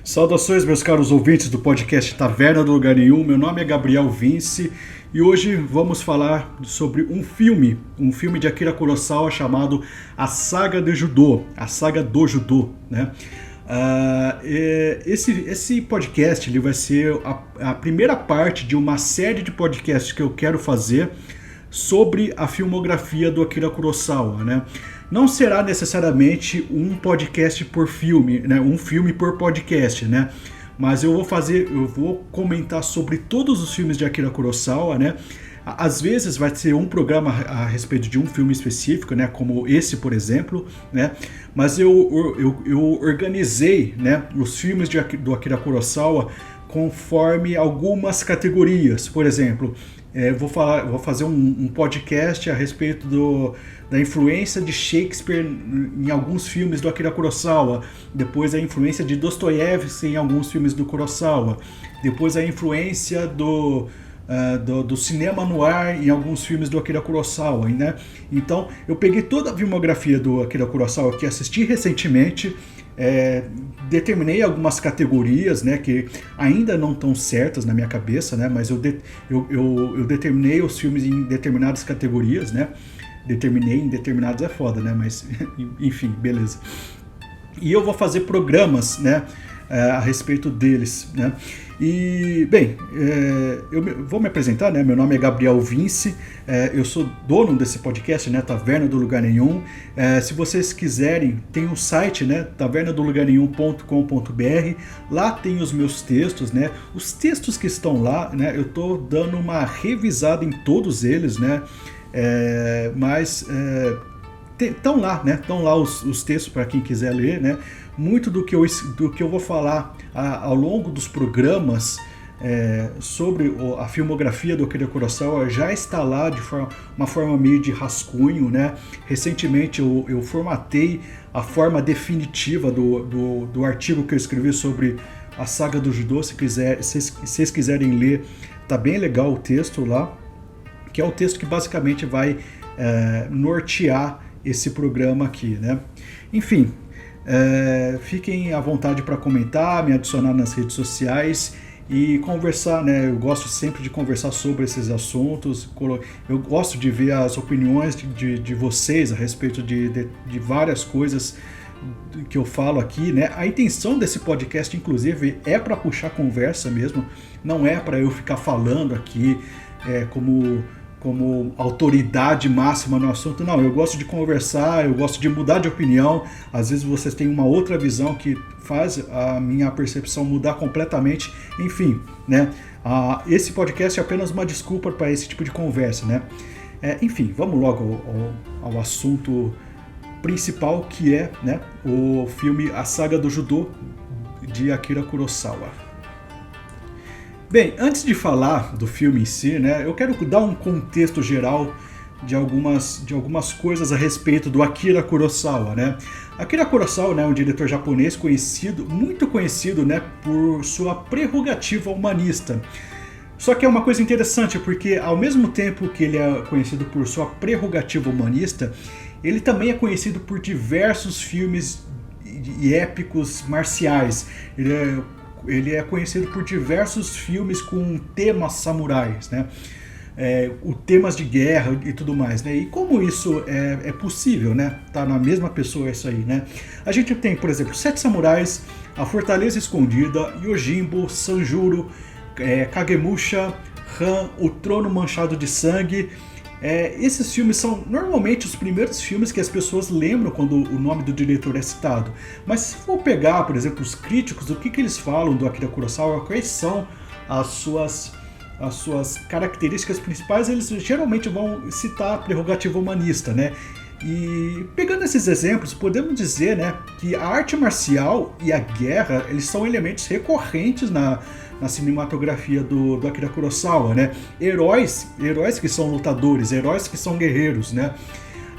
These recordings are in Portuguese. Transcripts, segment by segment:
Saudações, meus caros ouvintes do podcast Taverna do Lugar Nenhum. Meu nome é Gabriel Vince e hoje vamos falar sobre um filme de Akira Kurosawa chamado A Saga do Judô, a Saga do Judô, né? Esse podcast ele vai ser a primeira parte de uma série de podcasts que eu quero fazer sobre a filmografia do Akira Kurosawa, né? Não será necessariamente um podcast por filme, né? Um filme por podcast, né? Mas eu vou comentar sobre todos os filmes de Akira Kurosawa, né? Às vezes vai ser um programa a respeito de um filme específico, né? Como esse, por exemplo, né? Mas eu organizei, né, os filmes do Akira Kurosawa conforme algumas categorias. Por exemplo, vou fazer um podcast a respeito da influência de Shakespeare em alguns filmes do Akira Kurosawa, depois a influência de Dostoiévski em alguns filmes do Kurosawa, depois a influência do cinema noir em alguns filmes do Akira Kurosawa, né? Então eu peguei toda a filmografia do Akira Kurosawa que assisti recentemente, determinei algumas categorias, né, que ainda não estão certas na minha cabeça, né, mas eu determinei os filmes em determinadas categorias, né? Determinei em determinados é foda, né? Mas enfim, beleza. E eu vou fazer programas, né, a respeito deles, né? E, bem, eu vou me apresentar, né? Meu nome é Gabriel Vince, eu sou dono desse podcast, né? Taverna do Lugar Nenhum. Se vocês quiserem, tem um site, né? tavernadolugarnenhum.com.br. Lá tem os meus textos, né? Os textos que estão lá, né? Eu tô dando uma revisada em todos eles, né? Mas estão lá, né? Estão lá os textos para quem quiser ler, né? Muito do que eu vou falar ao longo dos programas sobre a filmografia do Akira Kurosawa já está lá de uma forma meio de rascunho, né? Recentemente eu formatei a forma definitiva do artigo que eu escrevi sobre a saga do judô. Se vocês quiserem ler, tá bem legal o texto lá, que é o texto que basicamente vai nortear esse programa aqui, né? Enfim, fiquem à vontade para comentar, me adicionar nas redes sociais e conversar, né? Eu gosto sempre de conversar sobre esses assuntos, eu gosto de ver as opiniões de vocês a respeito de várias coisas que eu falo aqui, né? A intenção desse podcast, inclusive, é para puxar conversa mesmo, não é para eu ficar falando aqui como autoridade máxima no assunto. Não, eu gosto de conversar, eu gosto de mudar de opinião. Às vezes vocês têm uma outra visão que faz a minha percepção mudar completamente. Enfim, né? Esse podcast é apenas uma desculpa para esse tipo de conversa, né? Enfim, vamos logo ao assunto principal, que é, né, o filme A Saga do Judô, de Akira Kurosawa. Bem, antes de falar do filme em si, né, eu quero dar um contexto geral de algumas coisas a respeito do Akira Kurosawa, né? Akira Kurosawa, né, é um diretor japonês muito conhecido, né, por sua prerrogativa humanista. Só que é uma coisa interessante, porque ao mesmo tempo que ele é conhecido por sua prerrogativa humanista, ele também é conhecido por diversos filmes épicos marciais. Ele é conhecido por diversos filmes com temas samurais, né? Temas de guerra e tudo mais, né? E como isso é possível, né? Tá na mesma pessoa isso aí, né? A gente tem, por exemplo, Sete Samurais, A Fortaleza Escondida, Yojimbo, Sanjuro, Kagemusha, Han, O Trono Manchado de Sangue. Esses filmes são normalmente os primeiros filmes que as pessoas lembram quando o nome do diretor é citado. Mas se for pegar, por exemplo, os críticos, o que eles falam do Akira Kurosawa, quais são as suas características principais, eles geralmente vão citar a prerrogativa humanista, né? E pegando esses exemplos, podemos dizer, né, que a arte marcial e a guerra, eles são elementos recorrentes na cinematografia do Akira Kurosawa, né? Heróis que são lutadores, heróis que são guerreiros, né?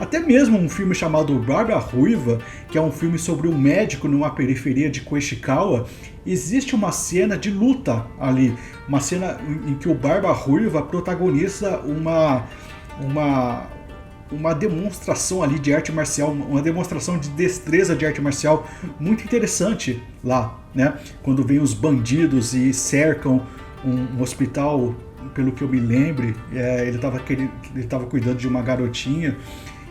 Até mesmo um filme chamado Barba Ruiva, que é um filme sobre um médico numa periferia de Koishikawa, existe uma cena de luta ali, uma cena em que o Barba Ruiva protagoniza uma demonstração ali de arte marcial, uma demonstração de destreza de arte marcial muito interessante lá, né? Quando vem os bandidos e cercam um hospital, pelo que eu me lembre, ele estava cuidando de uma garotinha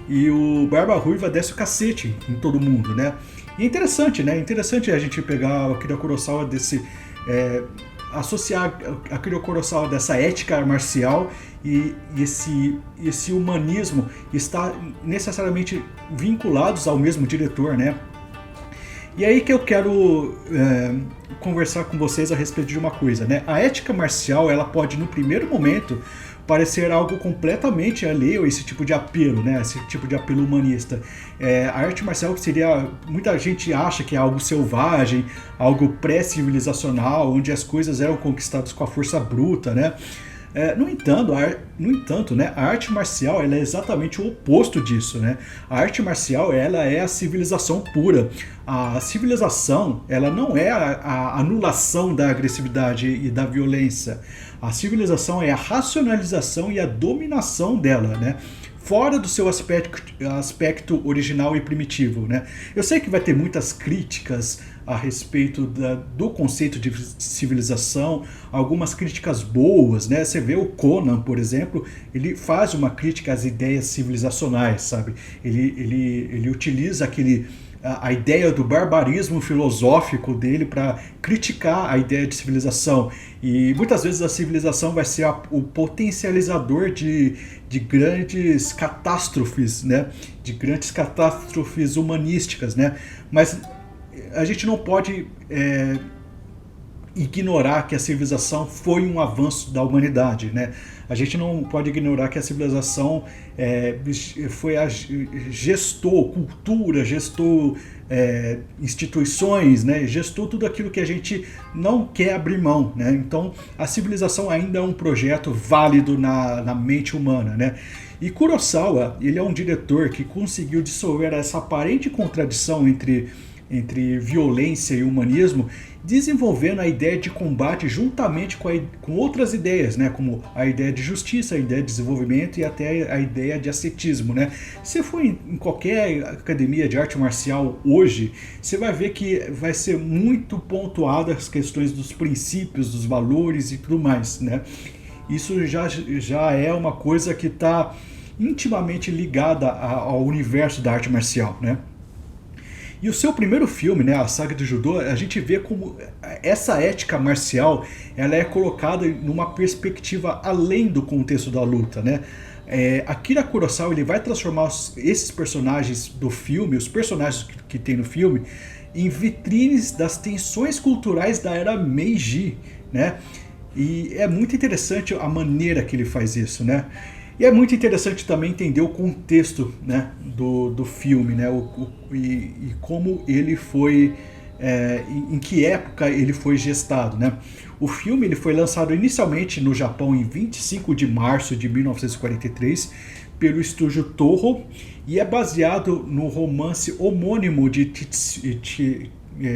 e o Barba Ruiva desce o cacete em todo mundo, né? E é interessante, né? Interessante a gente pegar a Akira Kurosawa associar a Akira Kurosawa dessa ética marcial e esse humanismo está necessariamente vinculados ao mesmo diretor, né? E aí que eu quero conversar com vocês a respeito de uma coisa, né? A ética marcial, ela pode, no primeiro momento, parecer algo completamente alheio a esse tipo de apelo, né? Esse tipo de apelo humanista. A arte marcial seria... Muita gente acha que é algo selvagem, algo pré-civilizacional, onde as coisas eram conquistadas com a força bruta, né? No entanto, né, a arte marcial ela é exatamente o oposto disso, né? A arte marcial ela é a civilização pura. A civilização ela não é a anulação da agressividade e da violência. A civilização é a racionalização e a dominação dela, né? Fora do seu aspecto original e primitivo, né? Eu sei que vai ter muitas críticas a respeito do conceito de civilização, algumas críticas boas, né? Você vê o Conan, por exemplo, ele faz uma crítica às ideias civilizacionais, sabe? Ele utiliza a ideia do barbarismo filosófico dele para criticar a ideia de civilização. E muitas vezes a civilização vai ser o potencializador de grandes catástrofes, né? De grandes catástrofes humanísticas, né? Mas a gente não pode ignorar que a civilização foi um avanço da humanidade, né? A gente não pode ignorar que a civilização gestou cultura, gestou instituições, né? Gestou tudo aquilo que a gente não quer abrir mão, né? Então a civilização ainda é um projeto válido na mente humana, né? E Kurosawa, ele é um diretor que conseguiu dissolver essa aparente contradição entre violência e humanismo, desenvolvendo a ideia de combate juntamente com outras ideias, né? Como a ideia de justiça, a ideia de desenvolvimento e até a ideia de ascetismo, né? Se for em qualquer academia de arte marcial hoje, você vai ver que vai ser muito pontuada as questões dos princípios, dos valores e tudo mais, né? Isso já é uma coisa que está intimamente ligada ao universo da arte marcial, né? E o seu primeiro filme, né, a saga do judô, a gente vê como essa ética marcial ela é colocada numa perspectiva além do contexto da luta, né? Akira Kurosawa ele vai transformar esses personagens do filme, os personagens que tem no filme, em vitrines das tensões culturais da era Meiji, né? E é muito interessante a maneira que ele faz isso, né? E é muito interessante também entender o contexto, né, do filme, né, e como ele foi, em que época ele foi gestado, né? O filme ele foi lançado inicialmente no Japão em 25 de março de 1943 pelo estúdio Toho e é baseado no romance homônimo de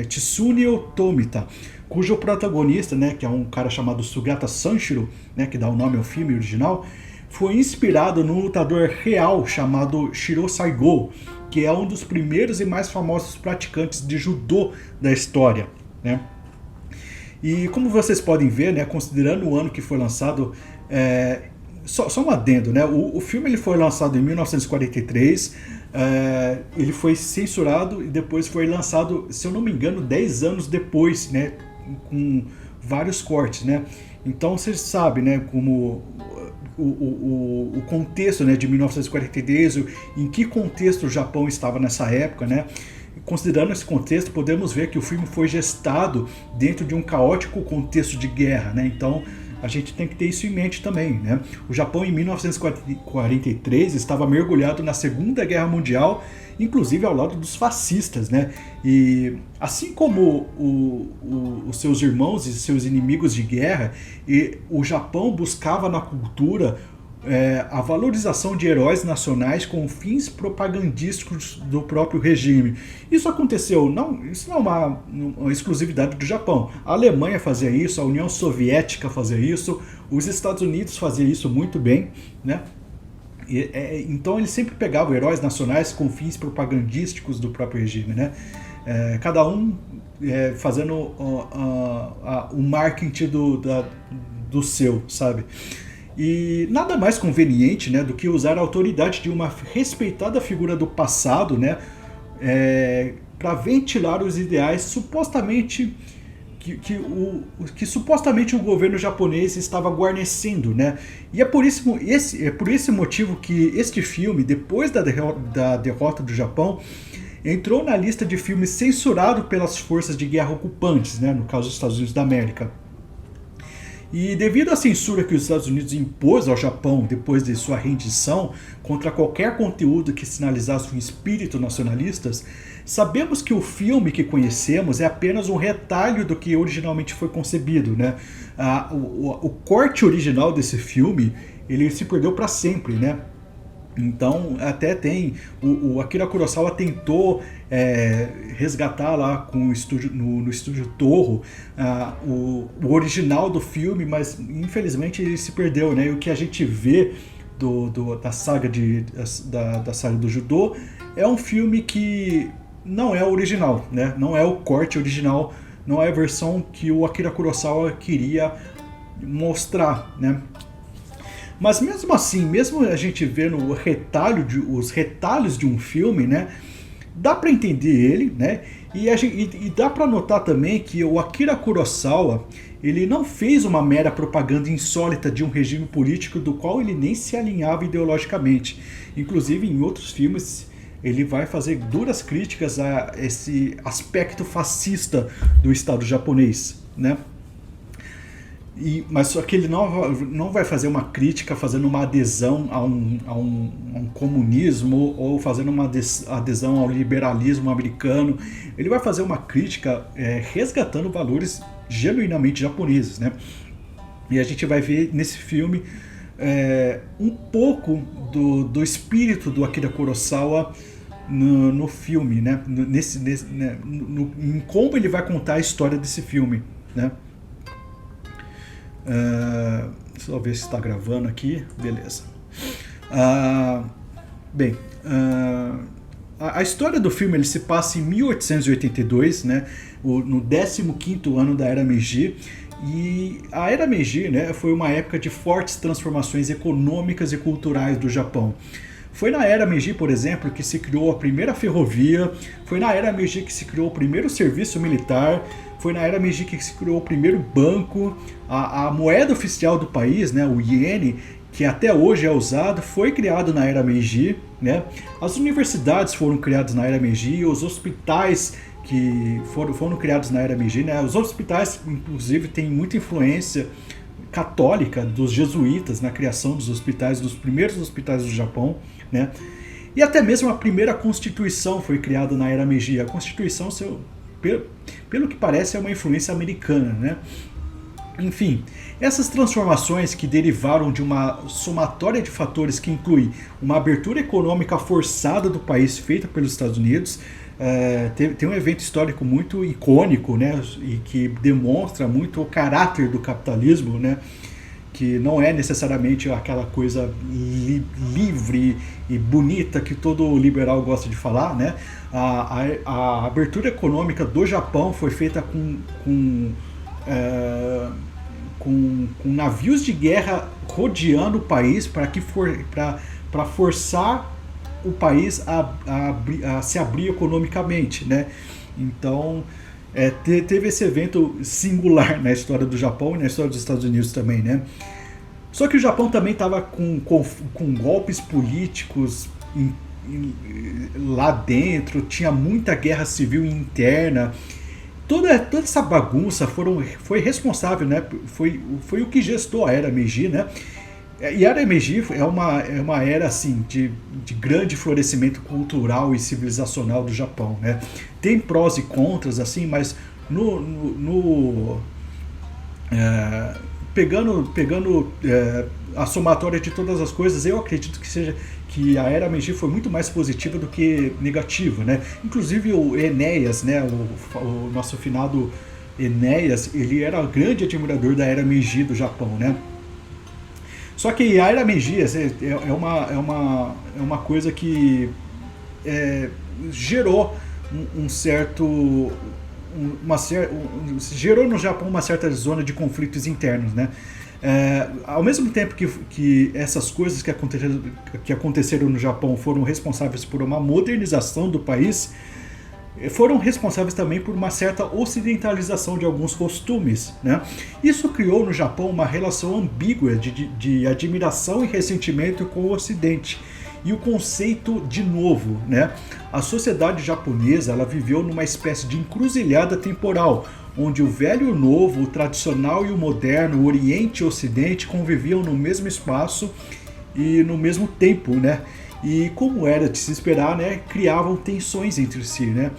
Tsuneo Tomita, cujo protagonista, né, que é um cara chamado Sugata Sanshiro, né, que dá o nome ao filme original, foi inspirado num lutador real chamado Shiro Saigo, que é um dos primeiros e mais famosos praticantes de judô da história, né? E como vocês podem ver, né, considerando o ano que foi lançado, só um adendo, né? O filme ele foi lançado em 1943, ele foi censurado e depois foi lançado, se eu não me engano, 10 anos depois, né, com vários cortes, né? Então vocês sabem, né, como o contexto, né, de 1943, em que contexto o Japão estava nessa época, né? Considerando esse contexto, podemos ver que o filme foi gestado dentro de um caótico contexto de guerra, né? Então a gente tem que ter isso em mente também, né? O Japão em 1943 estava mergulhado na Segunda Guerra Mundial, inclusive ao lado dos fascistas, né? E assim como os seus irmãos e seus inimigos de guerra, o Japão buscava na cultura a valorização de heróis nacionais com fins propagandísticos do próprio regime. Isso aconteceu, isso não é uma exclusividade do Japão. A Alemanha fazia isso, a União Soviética fazia isso, os Estados Unidos faziam isso muito bem, né? Então eles sempre pegavam heróis nacionais com fins propagandísticos do próprio regime, né? Cada um fazendo o marketing do seu, sabe? E nada mais conveniente, né, do que usar a autoridade de uma respeitada figura do passado, né, para ventilar os ideais supostamente que supostamente o governo japonês estava guarnecendo, né? E é por esse motivo que este filme, depois da derrota do Japão, entrou na lista de filmes censurados pelas forças de guerra ocupantes, né? No caso dos Estados Unidos da América. E devido à censura que os Estados Unidos impôs ao Japão depois de sua rendição contra qualquer conteúdo que sinalizasse um espírito nacionalista, sabemos que o filme que conhecemos é apenas um retalho do que originalmente foi concebido, né? O corte original desse filme, ele se perdeu para sempre, né? Então, até tem. O Akira Kurosawa tentou resgatar lá com o estúdio, no estúdio Toho o original do filme, mas infelizmente ele se perdeu, né? E o que a gente vê da saga da saga do judô é um filme que não é o original, né? Não é o corte original, não é a versão que o Akira Kurosawa queria mostrar, né? Mas mesmo assim, mesmo a gente vendo os retalhos de um filme, né, dá para entender ele, né, e dá para notar também que o Akira Kurosawa, ele não fez uma mera propaganda insólita de um regime político do qual ele nem se alinhava ideologicamente. Inclusive, em outros filmes, ele vai fazer duras críticas a esse aspecto fascista do Estado japonês, né? Mas só que ele não vai fazer uma crítica fazendo uma adesão a um comunismo ou fazendo uma adesão ao liberalismo americano. Ele vai fazer uma crítica resgatando valores genuinamente japoneses, né? E a gente vai ver nesse filme um pouco do espírito do Akira Kurosawa no filme, né? Em como ele vai contar a história desse filme, né? Só ver se está gravando aqui. Beleza. A história do filme ele se passa em 1882, né, no 15º ano da Era Meiji. E a Era Meiji, né, foi uma época de fortes transformações econômicas e culturais do Japão. Foi na Era Meiji, por exemplo, que se criou a primeira ferrovia, foi na Era Meiji que se criou o primeiro serviço militar, foi na Era Meiji que se criou o primeiro banco, a moeda oficial do país, né, o iene, que até hoje é usado, foi criado na Era Meiji, né? As universidades foram criadas na Era Meiji, os hospitais que foram criados na Era Meiji, né? Os hospitais, inclusive, têm muita influência católica dos jesuítas na criação dos hospitais, dos primeiros hospitais do Japão, né? E até mesmo a primeira Constituição foi criada na Era Meiji. A Constituição, pelo que parece, é uma influência americana, né? Enfim, essas transformações que derivaram de uma somatória de fatores que inclui uma abertura econômica forçada do país feita pelos Estados Unidos, tem um evento histórico muito icônico, né, e que demonstra muito o caráter do capitalismo, né, que não é necessariamente aquela coisa livre e bonita que todo liberal gosta de falar, né? A abertura econômica do Japão foi feita com navios de guerra rodeando o país para forçar o país a se abrir economicamente, né? Então teve esse evento singular na história do Japão e na história dos Estados Unidos também, né? Só que o Japão também estava com golpes políticos lá dentro, tinha muita guerra civil interna. Toda essa bagunça foi responsável, né? Foi o que gestou a Era Meiji, né? E a Era Meiji é uma era assim, de grande florescimento cultural e civilizacional do Japão, né? Tem prós e contras, assim, mas pegando a somatória de todas as coisas, eu acredito que a Era Meiji foi muito mais positiva do que negativa, né? Inclusive o Enéas, né, o nosso finado Enéas, ele era um grande admirador da Era Meiji do Japão, né? Só que a Era Meiji é uma coisa que gerou um certo gerou no Japão uma certa zona de conflitos internos, né? Ao mesmo tempo que essas coisas que aconteceram no Japão foram responsáveis por uma modernização do país, foram responsáveis também por uma certa ocidentalização de alguns costumes, né? Isso criou no Japão uma relação ambígua de admiração e ressentimento com o Ocidente. E o conceito de novo, né? A sociedade japonesa, ela viveu numa espécie de encruzilhada temporal, onde o velho e o novo, o tradicional e o moderno, o Oriente e o Ocidente conviviam no mesmo espaço e no mesmo tempo, né? E como era de se esperar, né, criavam tensões entre si, né?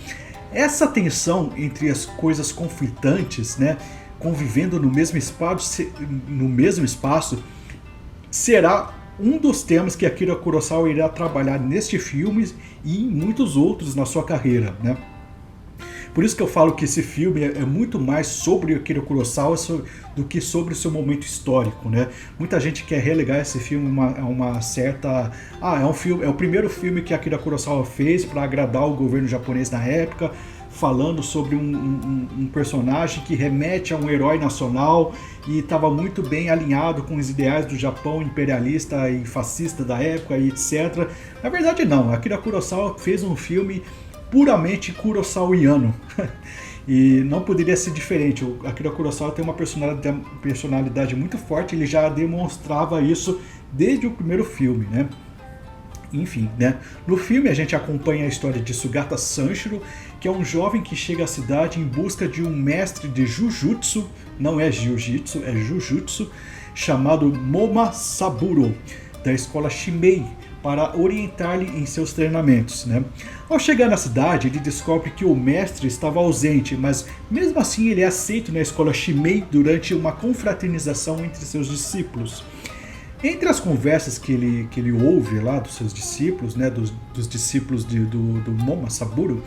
Essa tensão entre as coisas conflitantes, né, convivendo no mesmo espaço, será um dos temas que Akira Kurosawa irá trabalhar neste filme e em muitos outros na sua carreira, né? Por isso que eu falo que esse filme é muito mais sobre Akira Kurosawa do que sobre o seu momento histórico, né? Muita gente quer relegar esse filme a uma certa... é o primeiro filme que Akira Kurosawa fez para agradar o governo japonês na época, falando sobre um personagem que remete a um herói nacional e estava muito bem alinhado com os ideais do Japão imperialista e fascista da época e etc. Na verdade não, Akira Kurosawa fez um filme puramente kurosawiano. E não poderia ser diferente. O Akira Kurosawa tem uma personalidade muito forte, ele já demonstrava isso desde o primeiro filme, né? Enfim, né? No filme a gente acompanha a história de Sugata Sanshiro, que é um jovem que chega à cidade em busca de um mestre de Jujutsu, não é Jiu-Jitsu, é Jujutsu, chamado Moma Saburo, da escola Shimei, para orientar-lhe em seus treinamentos, né? Ao chegar na cidade, ele descobre que o mestre estava ausente, mas mesmo assim ele é aceito na escola Shimei durante uma confraternização entre seus discípulos. Entre as conversas que ele ouve lá dos seus discípulos, né, dos discípulos do Moma Saburo,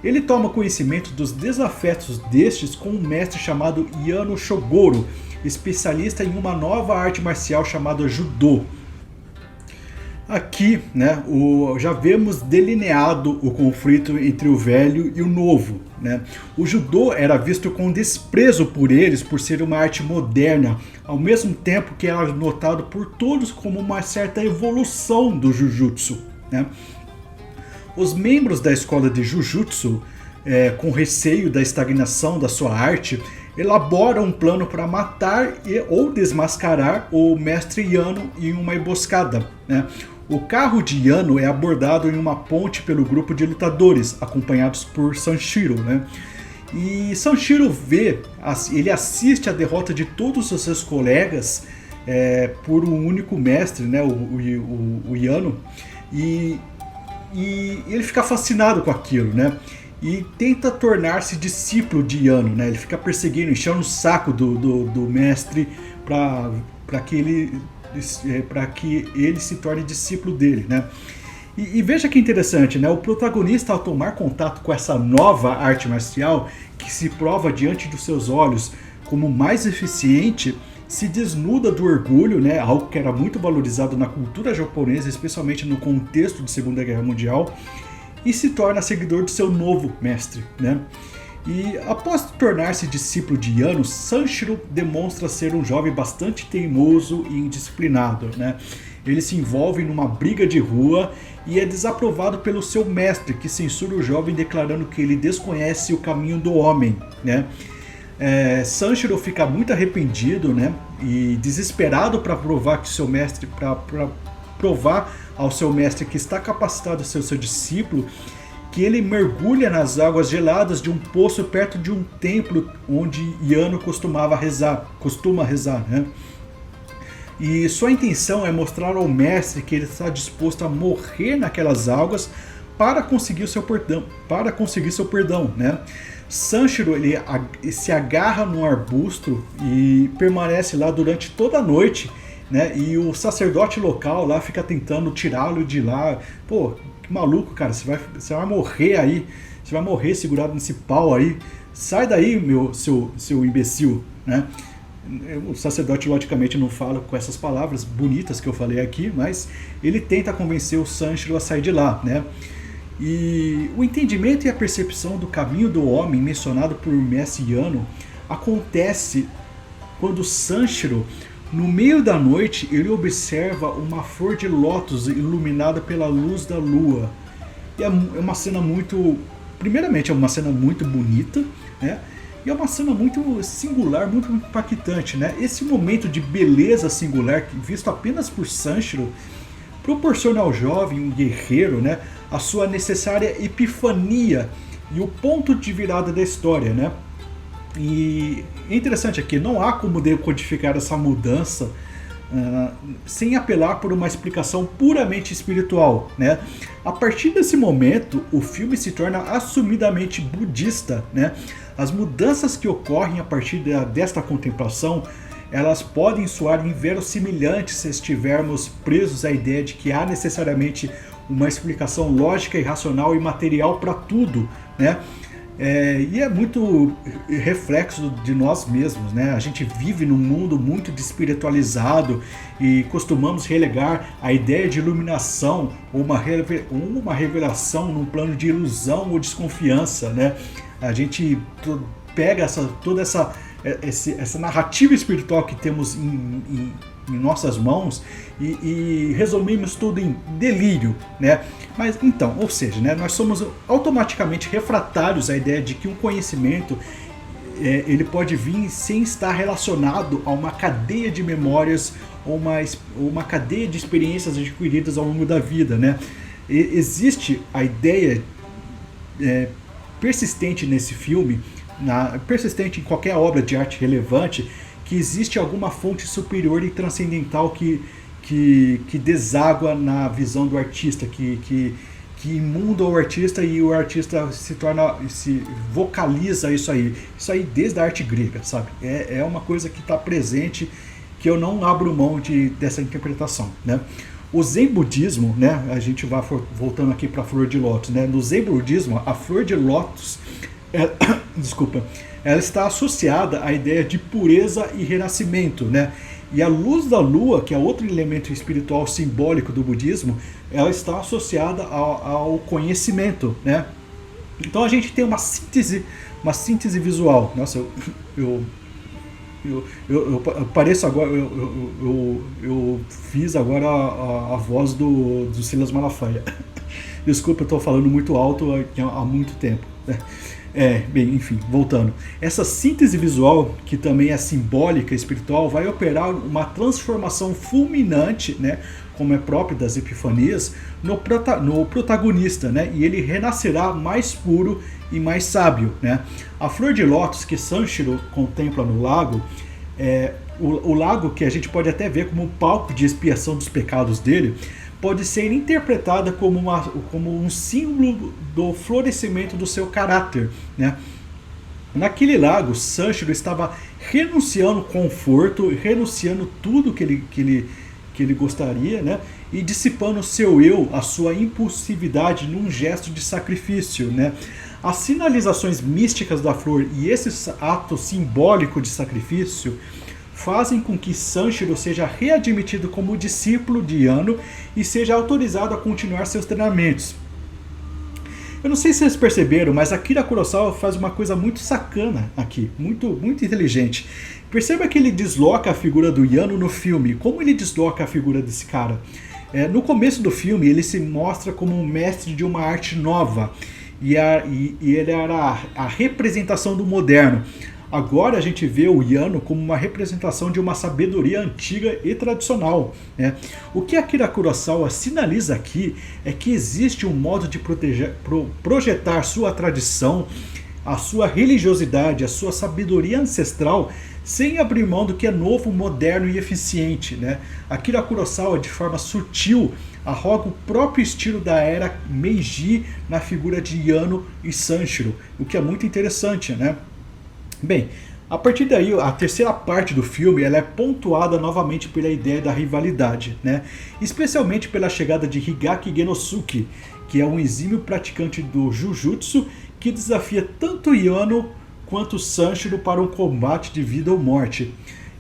ele toma conhecimento dos desafetos destes com um mestre chamado Yano Shogoro, especialista em uma nova arte marcial chamada Judô. Aqui, né, já vemos delineado o conflito entre o velho e o novo, né? O judô era visto com desprezo por eles por ser uma arte moderna, ao mesmo tempo que era notado por todos como uma certa evolução do Jujutsu, né? Os membros da escola de Jujutsu, com receio da estagnação da sua arte, elaboram um plano para matar ou desmascarar o mestre Yano em uma emboscada, né? O carro de Yano é abordado em uma ponte pelo grupo de lutadores, acompanhados por Sanshiro, né? E Sanshiro ele assiste a derrota de todos os seus colegas por um único mestre, né? O Yano, e ele fica fascinado com aquilo, né? E tenta tornar-se discípulo de Yano, né? Ele fica perseguindo, enchendo o saco do mestre para que ele se torne discípulo dele, né? E veja que interessante, né? O protagonista, ao tomar contato com essa nova arte marcial, que se prova diante dos seus olhos como mais eficiente, se desnuda do orgulho, né? Algo que era muito valorizado na cultura japonesa, especialmente no contexto de Segunda Guerra Mundial, e se torna seguidor do seu novo mestre, né? E após tornar-se discípulo de Yano, Sanshiro demonstra ser um jovem bastante teimoso e indisciplinado, né? Ele se envolve numa briga de rua e é desaprovado pelo seu mestre, que censura o jovem declarando que ele desconhece o caminho do homem, né? Sanshiro fica muito arrependido, né? E desesperado para provar que seu mestre, para provar ao seu mestre que está capacitado a ser seu discípulo, que ele mergulha nas águas geladas de um poço perto de um templo onde Yano costuma rezar, né? E sua intenção é mostrar ao mestre que ele está disposto a morrer naquelas águas para conseguir seu perdão, né? Sanshiro ele se agarra num arbusto e permanece lá durante toda a noite, né? E o sacerdote local lá fica tentando tirá-lo de lá. Pô, que maluco, cara, você vai morrer aí, você vai morrer segurado nesse pau aí, sai daí, seu imbecil, né? O sacerdote logicamente não fala com essas palavras bonitas que eu falei aqui, mas ele tenta convencer o Sanshiro a sair de lá, né? E o entendimento e a percepção do caminho do homem mencionado por Mestre Yano acontece quando Sanshiro, no meio da noite, ele observa uma flor de lótus iluminada pela luz da lua. E é uma cena muito... Primeiramente, é uma cena muito bonita, né? E é uma cena muito singular, muito impactante, né? Esse momento de beleza singular, visto apenas por Sanshiro, proporciona ao jovem, um guerreiro, né, a sua necessária epifania e o ponto de virada da história, né? E é interessante aqui, não há como decodificar essa mudança sem apelar por uma explicação puramente espiritual, né? A partir desse momento, o filme se torna assumidamente budista, né? As mudanças que ocorrem a partir desta contemplação, elas podem soar inverossimilhantes se estivermos presos à ideia de que há necessariamente uma explicação lógica e racional e material para tudo, né? E é muito reflexo de nós mesmos, né? A gente vive num mundo muito espiritualizado e costumamos relegar a ideia de iluminação ou uma revelação num plano de ilusão ou desconfiança, né? A gente pega toda essa narrativa espiritual que temos em nossas mãos e resumimos tudo em delírio, né? Mas então, ou seja, né, nós somos automaticamente refratários à ideia de que um conhecimento ele pode vir sem estar relacionado a uma cadeia de memórias ou uma cadeia de experiências adquiridas ao longo da vida, né? Existe a ideia persistente nesse filme, persistente em qualquer obra de arte relevante, que existe alguma fonte superior e transcendental que deságua na visão do artista, que imunda o artista e o artista se vocaliza isso aí desde a arte grega, sabe? É uma coisa que está presente, que eu não abro mão dessa interpretação, né? O Zen budismo, né? A gente vai voltando aqui para a flor de lótus, né? No Zen budismo, a flor de lótus desculpa, ela está associada à ideia de pureza e renascimento, né? E a luz da lua, que é outro elemento espiritual simbólico do budismo, ela está associada ao conhecimento, né? Então a gente tem uma síntese visual. Nossa, eu pareço agora, eu fiz agora a voz do Silas Malafaia. Desculpa, eu estou falando muito alto há muito tempo, né? Bem, enfim, voltando. Essa síntese visual, que também é simbólica e espiritual, vai operar uma transformação fulminante, né, como é próprio das epifanias, no protagonista, né, e ele renascerá mais puro e mais sábio, né. A flor de lótus que Sanshiro contempla no lago, o lago que a gente pode até ver como um palco de expiação dos pecados dele, pode ser interpretada como um símbolo do florescimento do seu caráter, né? Naquele lago, Sanshiro estava renunciando conforto, renunciando tudo que ele gostaria, né? E dissipando o seu eu, a sua impulsividade num gesto de sacrifício, né? As sinalizações místicas da flor e esse ato simbólico de sacrifício fazem com que Sanshiro seja readmitido como discípulo de Yano e seja autorizado a continuar seus treinamentos. Eu não sei se vocês perceberam, mas Akira Kurosawa faz uma coisa muito sacana aqui, muito, muito inteligente. Perceba que ele desloca a figura do Yano no filme. Como ele desloca a figura desse cara? No começo do filme, ele se mostra como um mestre de uma arte nova e ele era a representação do moderno. Agora a gente vê o Yano como uma representação de uma sabedoria antiga e tradicional, né? O que Akira Kurosawa sinaliza aqui é que existe um modo de projetar sua tradição, a sua religiosidade, a sua sabedoria ancestral, sem abrir mão do que é novo, moderno e eficiente, né? Akira Kurosawa, de forma sutil, arroga o próprio estilo da era Meiji na figura de Yano e Sanshiro, o que é muito interessante, né? Bem, a partir daí, a terceira parte do filme ela é pontuada novamente pela ideia da rivalidade, né? Especialmente pela chegada de Higaki Genosuke, que é um exímio praticante do Jujutsu que desafia tanto Yano quanto Sanshiro para um combate de vida ou morte.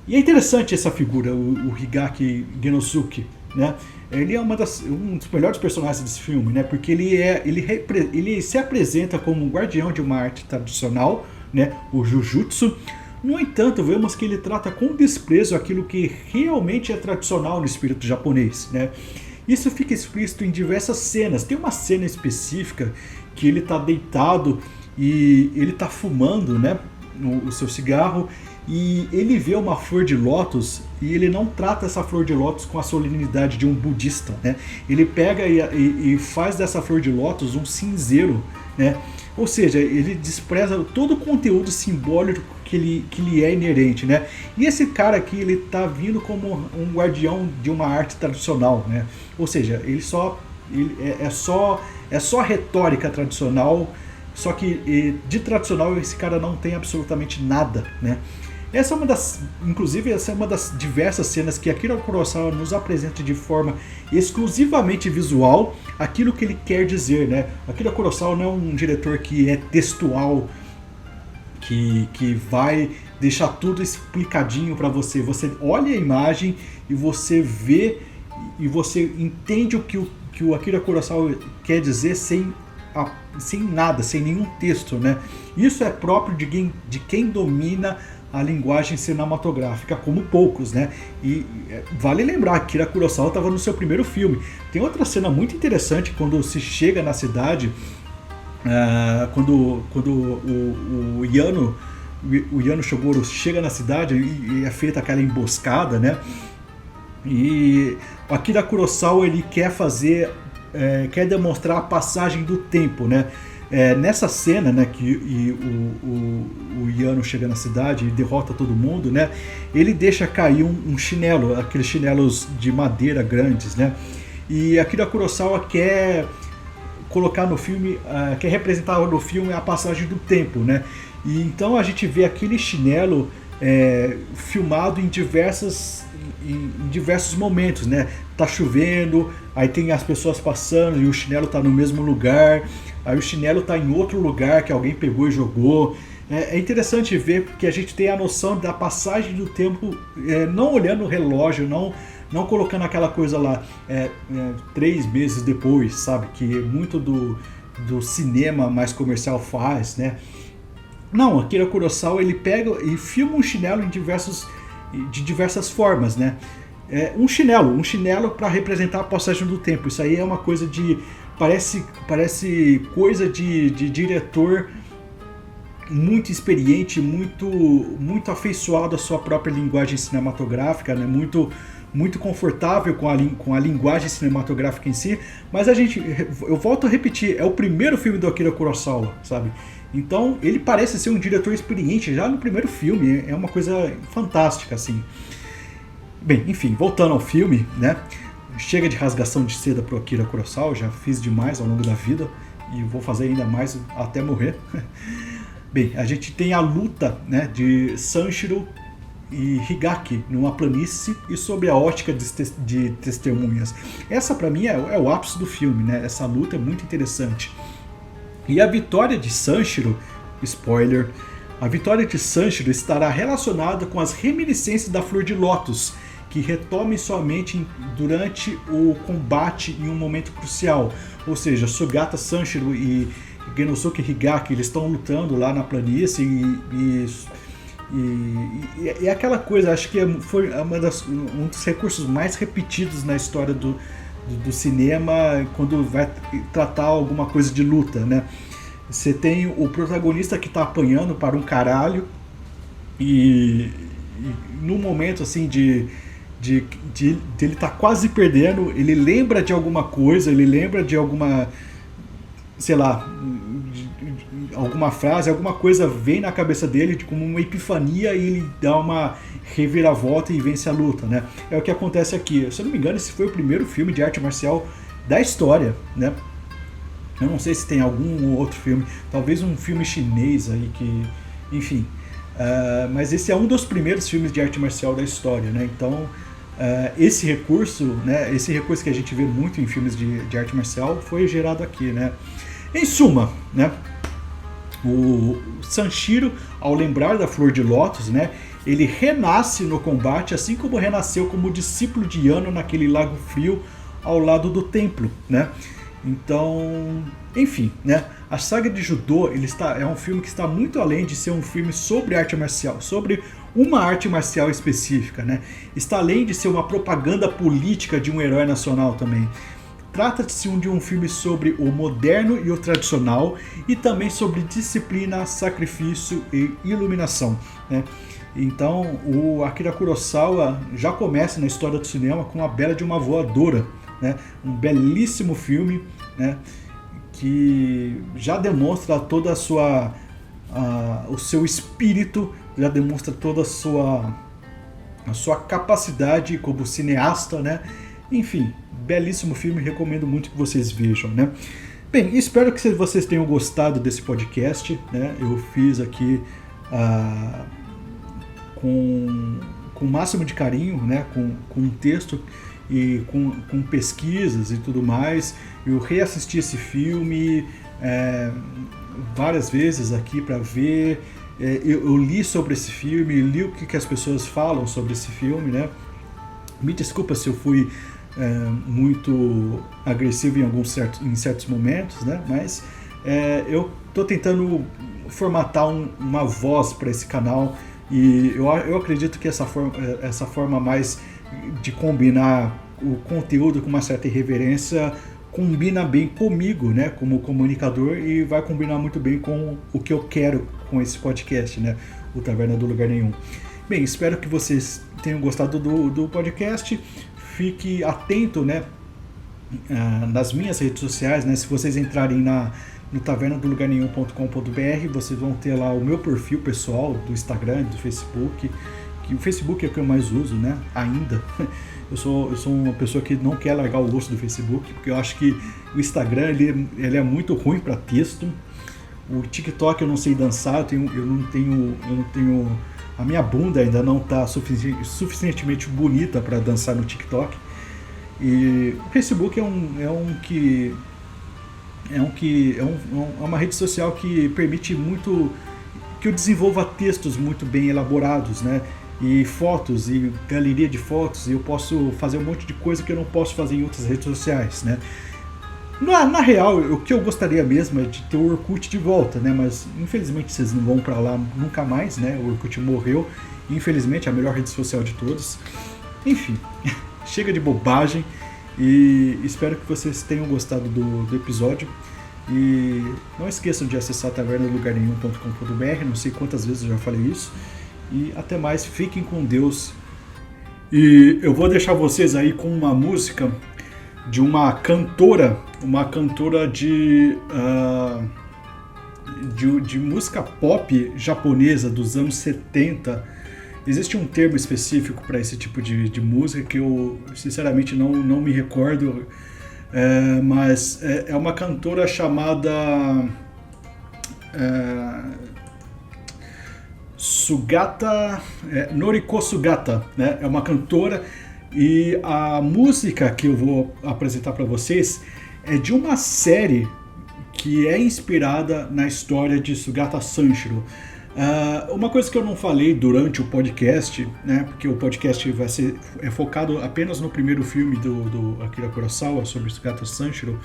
E é interessante essa figura, o Higaki Genosuke. né? Ele é um dos melhores personagens desse filme, né? Porque ele se apresenta como um guardião de uma arte tradicional, né? O Jujutsu. No entanto, vemos que ele trata com desprezo aquilo que realmente é tradicional no espírito japonês, né? Isso fica explícito em diversas cenas. Tem uma cena específica que ele está deitado e ele está fumando, né, o seu cigarro, e ele vê uma flor de lótus e ele não trata essa flor de lótus com a solenidade de um budista, né? Ele pega e faz dessa flor de lótus um cinzeiro, né? Ou seja, ele despreza todo o conteúdo simbólico que lhe é inerente, né? E esse cara aqui, ele tá vindo como um guardião de uma arte tradicional, né? Ou seja, é só retórica tradicional, só que de tradicional esse cara não tem absolutamente nada, né? Inclusive essa é uma das diversas cenas que Akira Kurosawa nos apresenta de forma exclusivamente visual aquilo que ele quer dizer, né? Akira Kurosawa não é um diretor que é textual, que vai deixar tudo explicadinho para você. Você olha a imagem e você vê e você entende o que o Akira Kurosawa quer dizer sem nada, sem nenhum texto, né? Isso é próprio de quem domina a linguagem cinematográfica, como poucos, né? E vale lembrar que Akira Kurosawa estava no seu primeiro filme. Tem outra cena muito interessante quando se chega na cidade, quando o Yano Shogoro chega na cidade e é feita aquela emboscada, né? E o Akira Kurosawa ele quer demonstrar a passagem do tempo, né? Nessa cena, né, que o Yano chega na cidade e derrota todo mundo, né, ele deixa cair um chinelo, aqueles chinelos de madeira grandes, né, e Akira Kurosawa quer colocar no filme, quer representar no filme a passagem do tempo, né, e então a gente vê aquele chinelo filmado em diversos momentos, né? Tá chovendo, aí tem as pessoas passando e o chinelo tá no mesmo lugar, aí o chinelo tá em outro lugar que alguém pegou e jogou. É interessante ver que a gente tem a noção da passagem do tempo, não olhando o relógio, não colocando aquela coisa lá 3 meses depois, sabe? Que muito do cinema mais comercial faz, né? Não, Akira Kurosawa ele pega e filma um chinelo de diversas formas, né? Um chinelo para representar a passagem do tempo. Isso aí é uma coisa parece coisa de diretor muito experiente, muito afeiçoado à sua própria linguagem cinematográfica, né? Muito confortável com a linguagem cinematográfica em si, mas eu volto a repetir, é o primeiro filme do Akira Kurosawa, sabe? Então ele parece ser um diretor experiente já no primeiro filme, é uma coisa fantástica, assim. Bem, enfim, voltando ao filme, né? Chega de rasgação de seda pro Akira Kurosawa, já fiz demais ao longo da vida e vou fazer ainda mais até morrer. Bem, a gente tem a luta, né, de Sanshiro e Higaki numa planície e sobre a ótica de testemunhas. Essa para mim é o ápice do filme, né? Essa luta é muito interessante. E a vitória de Sanshiro, spoiler, a vitória de Sanshiro estará relacionada com as reminiscências da Flor de Lótus, que retoma somente durante o combate em um momento crucial. Ou seja, Sugata Sanshiro e Genosuke Higaki, eles estão lutando lá na planície e aquela coisa, acho que foi um dos recursos mais repetidos na história do cinema quando vai tratar alguma coisa de luta, né? Você tem o protagonista que tá apanhando para um caralho e num momento assim de ele tá quase perdendo, ele lembra de alguma coisa, ele lembra de alguma, sei lá, alguma frase, alguma coisa vem na cabeça dele como uma epifania e ele dá uma reviravolta e vence a luta, né? É o que acontece aqui. Se eu não me engano, esse foi o primeiro filme de arte marcial da história, né? Eu não sei se tem algum outro filme, talvez um filme chinês aí que, enfim, mas esse é um dos primeiros filmes de arte marcial da história, né? Então esse recurso, né? Esse recurso que a gente vê muito em filmes de arte marcial foi gerado aqui, né? Em suma, né? O Sanshiro, ao lembrar da Flor de Lótus, né, ele renasce no combate, assim como renasceu como discípulo de Yano naquele lago frio ao lado do templo, né? Então, enfim, né? A saga de Judô é um filme que está muito além de ser um filme sobre arte marcial, sobre uma arte marcial específica, né? Está além de ser uma propaganda política de um herói nacional também. Trata-se de um filme sobre o moderno e o tradicional e também sobre disciplina, sacrifício e iluminação, né? Então, o Akira Kurosawa já começa na história do cinema com A Bela de uma Voadora, né? Um belíssimo filme, né? Que já demonstra toda o seu espírito, já demonstra toda a sua capacidade como cineasta, né? Enfim, belíssimo filme, recomendo muito que vocês vejam, né? Bem, espero que vocês tenham gostado desse podcast, né? Eu fiz aqui com o máximo de carinho, né? Com um texto e com pesquisas e tudo mais. Eu reassisti esse filme várias vezes aqui para ver. Eu li sobre esse filme, li o que as pessoas falam sobre esse filme, né? Me desculpa se eu fui muito agressivo em certos momentos, né? Mas eu estou tentando formatar uma voz para esse canal e eu acredito que essa forma mais de combinar o conteúdo com uma certa irreverência combina bem comigo, né, como comunicador, e vai combinar muito bem com o que eu quero com esse podcast, né, o Taverna do Lugar Nenhum. Bem, espero que vocês tenham gostado do podcast. Fique atento, né, nas minhas redes sociais, né, se vocês entrarem no tavernadolugarnenhum.com.br, vocês vão ter lá o meu perfil pessoal do Instagram, do Facebook, que o Facebook é o que eu mais uso, né, ainda. Eu sou uma pessoa que não quer largar o gosto do Facebook, porque eu acho que o Instagram ele é muito ruim para texto. O TikTok eu não sei dançar, eu não tenho a minha bunda ainda não está suficientemente bonita para dançar no TikTok. E o Facebook é uma rede social que permite muito que eu desenvolva textos muito bem elaborados, né? E fotos e galeria de fotos, e eu posso fazer um monte de coisa que eu não posso fazer em outras redes sociais, né? Na real, o que eu gostaria mesmo é de ter o Orkut de volta, né? Mas infelizmente vocês não vão pra lá nunca mais, né? O Orkut morreu, infelizmente, é a melhor rede social de todos. Enfim, chega de bobagem e espero que vocês tenham gostado do episódio. E não esqueçam de acessar tavernadolugarnenhum.com.br, não sei quantas vezes eu já falei isso. E até mais, fiquem com Deus. E eu vou deixar vocês aí com uma música de uma cantora de música pop japonesa dos anos 70. Existe um termo específico para esse tipo de música que eu sinceramente não me recordo, mas é uma cantora chamada Sugata, Noriko Sugata, né? É uma cantora, e a música que eu vou apresentar para vocês é de uma série que é inspirada na história de Sugata Sanshiro. Uma coisa que eu não falei durante o podcast, né, porque o podcast é focado apenas no primeiro filme do Akira Kurosawa sobre Sugata Sanshiro.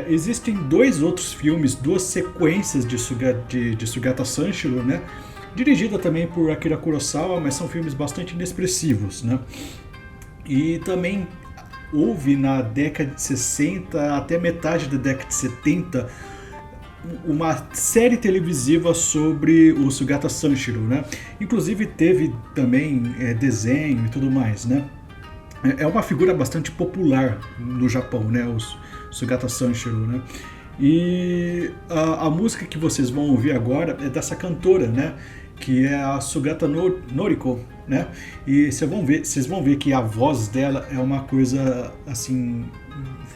Existem dois outros filmes, duas sequências de Sugata Sanshiro, né, dirigida também por Akira Kurosawa, mas são filmes bastante inexpressivos, né? E também houve na década de 60 até metade da década de 70 uma série televisiva sobre o Sugata Sanshiro, né? Inclusive teve também desenho e tudo mais, né? É uma figura bastante popular no Japão, né? O Sugata Sanshiro, né? E a música que vocês vão ouvir agora é dessa cantora, né? Que é a Sugata Noriko, né? E vocês vão ver que a voz dela é uma coisa assim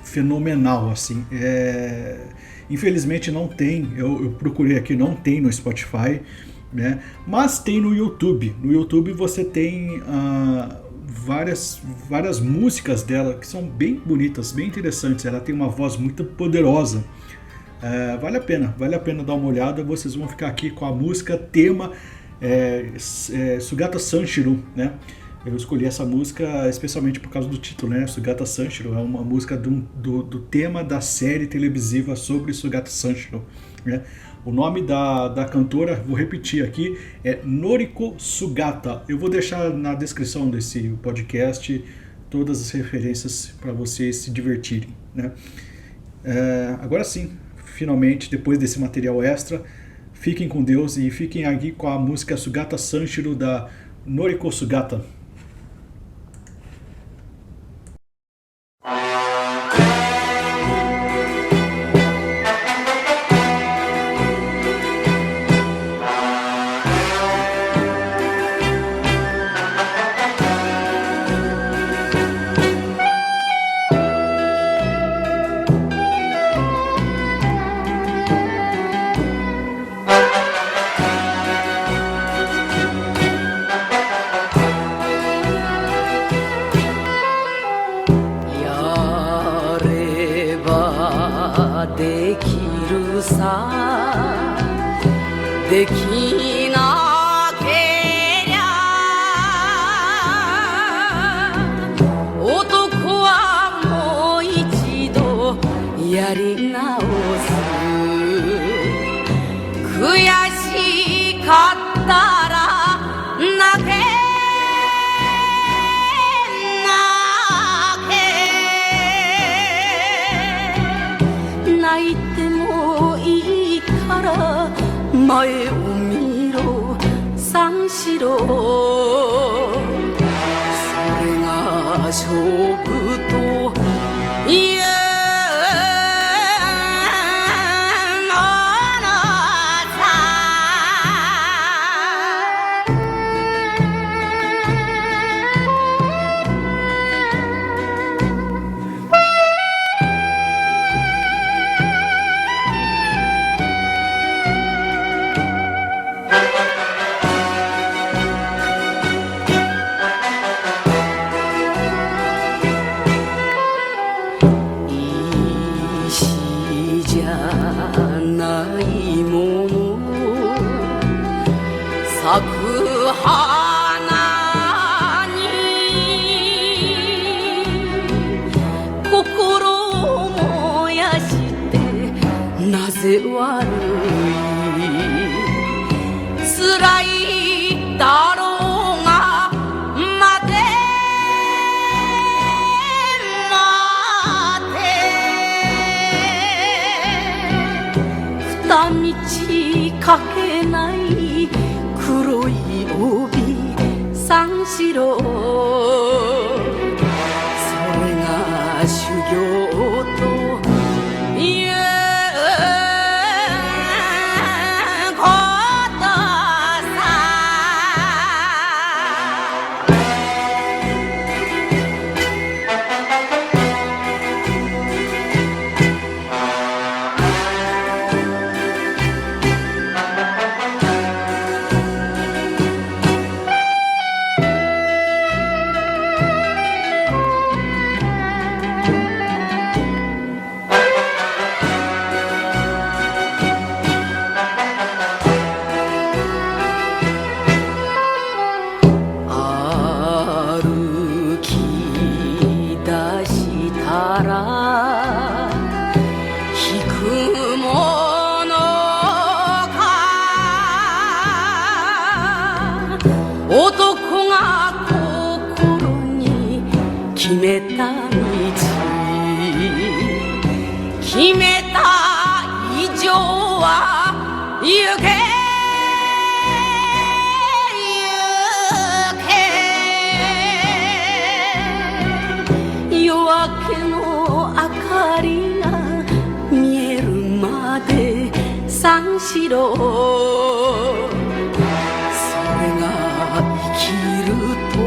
fenomenal, assim. Infelizmente não tem, eu procurei aqui, não tem no Spotify, né? Mas tem no YouTube. No YouTube você tem várias músicas dela que são bem bonitas, bem interessantes. Ela tem uma voz muito poderosa, Vale a pena dar uma olhada. Vocês vão ficar aqui com a música tema Sugata Sanshiro, né? Eu escolhi essa música especialmente por causa do título, né? Sugata Sanshiro é uma música do tema da série televisiva sobre Sugata Sanshiro, né? O nome da cantora, vou repetir aqui, é Noriko Sugata. Eu vou deixar na descrição desse podcast todas as referências para vocês se divertirem, né? Agora sim, finalmente, depois desse material extra, fiquem com Deus e fiquem aqui com a música Sugata Sanshiro da Noriko Sugata.できなけりゃ男はもう一度やり直す悔しかったら泣け泣いてもいいから前を見ろ三四郎それが勝負というのさ咲く花に心を燃やしてなぜ悪い辛いだろうが待て待て二道かけない黒い帯三四郎それが修行ということさ男が心に決めた道決めた以上は行け行け夜明けの明かりが見えるまで三四郎生きると